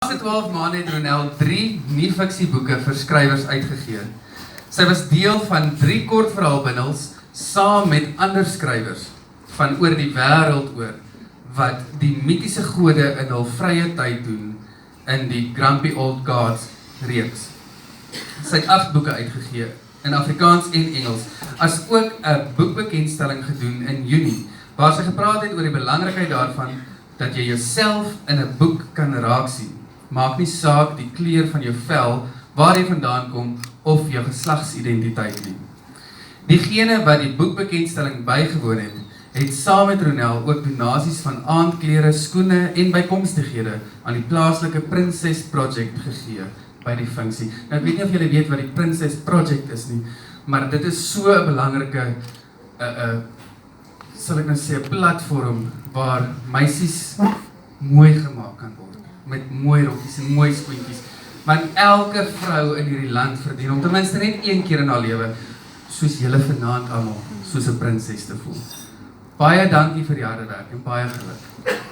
laaste 12 maande het Ronel 3 nie-fiksieboeke vir skrywers uitgegee. Sy was deel van 3 kortverhaalbundels saam met ander skrywers van oor die wêreld oor wat die mitiese gode in hul vrye tyd doen in die Grumpy Old Gods reeks. Sy het 8 boeke uitgegee in Afrikaans en Engels, as ook 'n boekbekendstelling gedoen in Junie, waar sy gepraat het oor die belangrikheid daarvan dat jy jouself in 'n boek kan raak sien. Maak nie saak die kleur van jou vel, waar jy vandaan kom of jou geslagsidentiteit nie. Diegene wat die boekbekendstelling bygewoon het, het saam met Ronel ook donasies van aandklere, skoene en bykomstighede aan die plaaslike Princess Project gegee by die funksie. Nou ek weet nie of julle weet wat die Princess Project is nie, maar dit is so 'n belangrike sal ek nou sê 'n platform waar meisies mooi gemaak kan word met mooi rokkies en mooi skoentjies. Want elke vrou in hierdie land verdien om ten minste net een keer in haar lewe soos julle vanaand almal soos 'n prinses te voel. Baie dankie vir die harde werk en baie geluk.